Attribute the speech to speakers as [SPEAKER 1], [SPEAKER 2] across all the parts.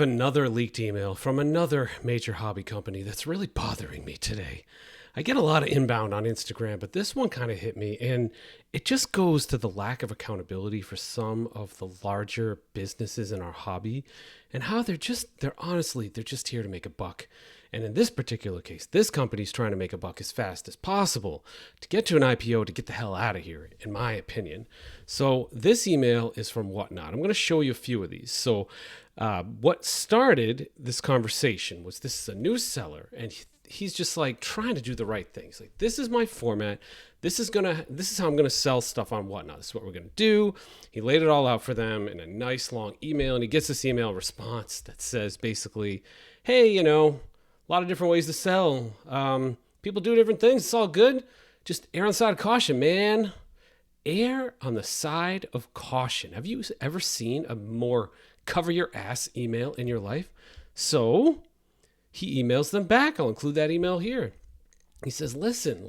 [SPEAKER 1] have another leaked email from another major hobby company that's really bothering me today. I get a lot of inbound on Instagram, but this one kind of hit me, and it just goes to the lack of accountability for some of the larger businesses in our hobby and how they're just here to make a buck. And in this particular case, this company's trying to make a buck as fast as possible to get to an IPO to get the hell out of here, in my opinion. So this email is from Whatnot. I'm going to show you a few of these. So what started this conversation was this is a new seller, and he's just like trying to do the right things. Like, this is my format. This is how I'm gonna sell stuff on Whatnot. This is what we're gonna do. He laid it all out for them in a nice long email, and he gets this email response that says basically, hey, a lot of different ways to sell. People do different things. It's all good. Just err on the side of caution, man. Err on the side of caution. Have you ever seen a more cover your ass email in your life? So he emails them back. I'll include that email here. He says, listen,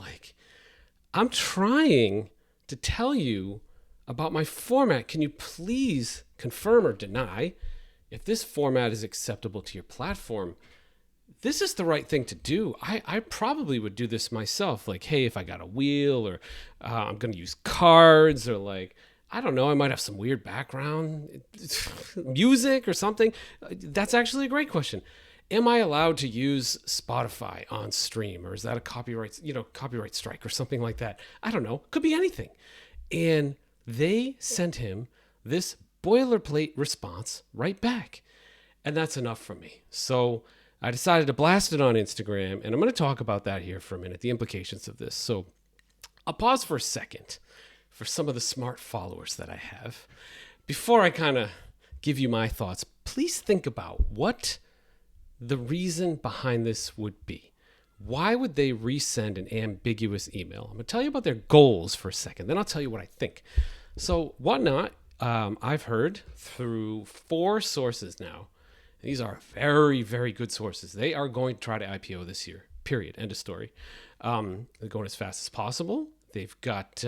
[SPEAKER 1] I'm trying to tell you about my format. Can you please confirm or deny if this format is acceptable to your platform? This is the right thing to do. I probably would do this myself. Like, hey, if I got a wheel, or I'm going to use cards, or I don't know, I might have some weird background music or something. That's actually a great question. Am I allowed to use Spotify on stream, or is that a copyright strike or something like that? I don't know. Could be anything. And they sent him this boilerplate response right back. And that's enough for me. So I decided to blast it on Instagram, and I'm going to talk about that here for a minute, the implications of this. So I'll pause for a second for some of the smart followers that I have. Before I kind of give you my thoughts, please think about what the reason behind this would be. Why would they resend an ambiguous email? I'm going to tell you about their goals for a second, then I'll tell you what I think. So Whatnot, I've heard through 4 sources now. These are very, very good sources. They are going to try to IPO this year, period, end of story. They're going as fast as possible. They've got,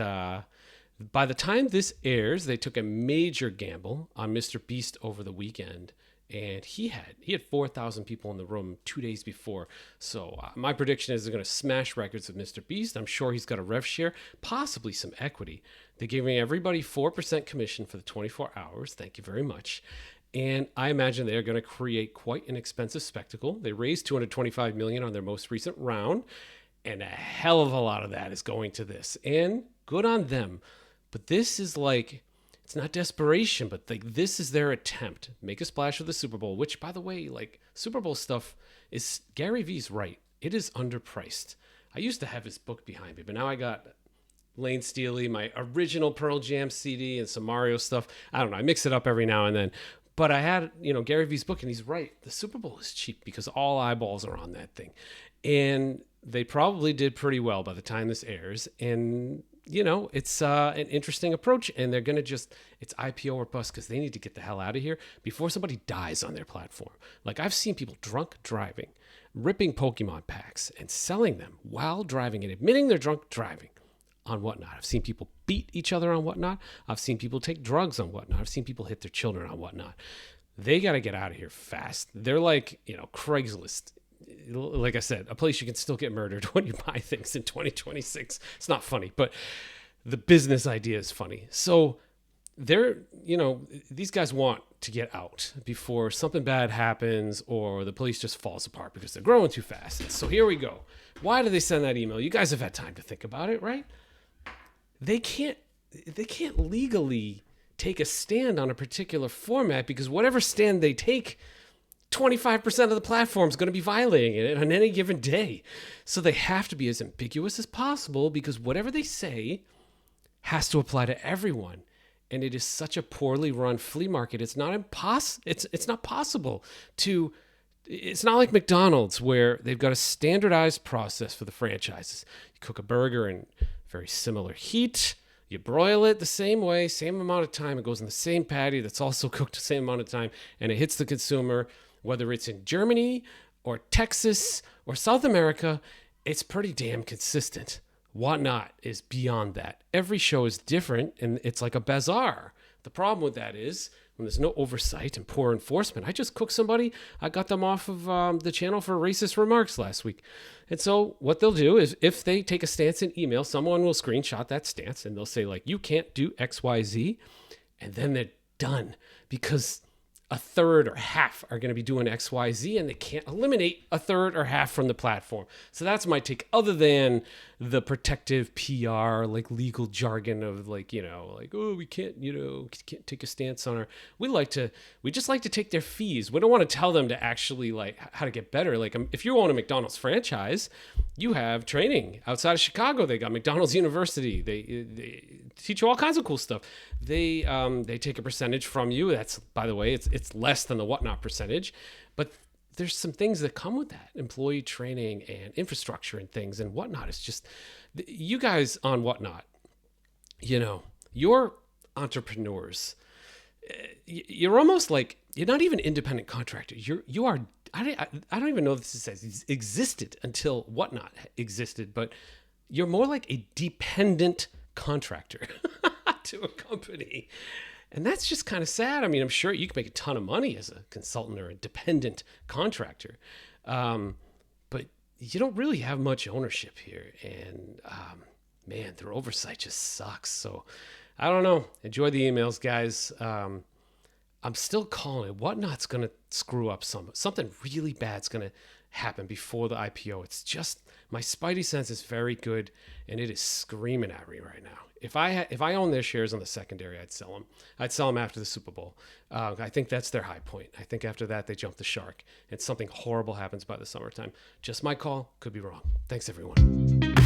[SPEAKER 1] by the time this airs, they took a major gamble on Mr. Beast over the weekend. And he had 4,000 people in the room 2 days before. So my prediction is they're going to smash records of Mr. Beast. I'm sure he's got a rev share, possibly some equity. They're giving everybody 4% commission for the 24 hours. Thank you very much. And I imagine they're going to create quite an expensive spectacle. They raised $225 million on their most recent round, and a hell of a lot of that is going to this. And good on them. But this is it's not desperation, but this is their attempt. Make a splash with the Super Bowl, which, by the way, Super Bowl stuff is, Gary Vee's right. It is underpriced. I used to have his book behind me, but now I got Lane Staley, my original Pearl Jam CD, and some Mario stuff. I don't know. I mix it up every now and then. But I had, Gary Vee's book, and he's right. The Super Bowl is cheap because all eyeballs are on that thing. And they probably did pretty well by the time this airs. And it's an interesting approach, and they're going to it's IPO or bust because they need to get the hell out of here before somebody dies on their platform. I've seen people drunk driving, ripping Pokemon packs and selling them while driving and admitting they're drunk driving on Whatnot. I've seen people beat each other on Whatnot. I've seen people take drugs on Whatnot. I've seen people hit their children on Whatnot. They got to get out of here fast. They're Craigslist. Like I said, a place you can still get murdered when you buy things in 2026. It's not funny, but the business idea is funny. So these guys want to get out before something bad happens or the police just falls apart because they're growing too fast. So here we go. Why did they send that email? You guys have had time to think about it, right? They can't legally take a stand on a particular format because whatever stand they take, 25% of the platform is going to be violating it on any given day. So they have to be as ambiguous as possible because whatever they say has to apply to everyone. And it is such a poorly run flea market. It's not it's not possible to. It's not like McDonald's where they've got a standardized process for the franchises. You cook a burger in very similar heat. You broil it the same way, same amount of time. It goes in the same patty that's also cooked the same amount of time, and it hits the consumer. Whether it's in Germany or Texas or South America, it's pretty damn consistent. Whatnot is beyond that. Every show is different, and it's like a bazaar. The problem with that is when there's no oversight and poor enforcement. I just cooked somebody. I got them off of the channel for racist remarks last week. And so what they'll do is if they take a stance in email, someone will screenshot that stance and they'll say like, you can't do XYZ. And then they're done because a third or half are going to be doing XYZ and they can't eliminate a third or half from the platform. So that's my take, other than the protective PR, like legal jargon of like, like, oh, we can't, can't take a stance on our, we just like to take their fees. We don't want to tell them to actually like how to get better. Like if you own a McDonald's franchise, you have training outside of Chicago. They got McDonald's University. They teach you all kinds of cool stuff. They take a percentage from you. That's, by the way, it's less than the Whatnot percentage, but there's some things that come with that, employee training and infrastructure and things, and Whatnot is just, you guys on Whatnot, you're entrepreneurs. You're almost like, you're not even independent contractors. You are, I don't even know if this has existed until Whatnot existed, but you're more like a dependent contractor to a company. And that's just kind of sad. I mean, I'm sure you can make a ton of money as a consultant or a dependent contractor, but you don't really have much ownership here. And man, their oversight just sucks. So I don't know. Enjoy the emails, guys. I'm still calling it. Whatnot's going to screw up something really bad's going to happen before the IPO. It's just, my spidey sense is very good, and it is screaming at me right now. If I own their shares on the secondary, I'd sell them. I'd sell them after the Super Bowl. I think that's their high point. I think after that, they jump the shark, and something horrible happens by the summertime. Just my call. Could be wrong. Thanks, everyone.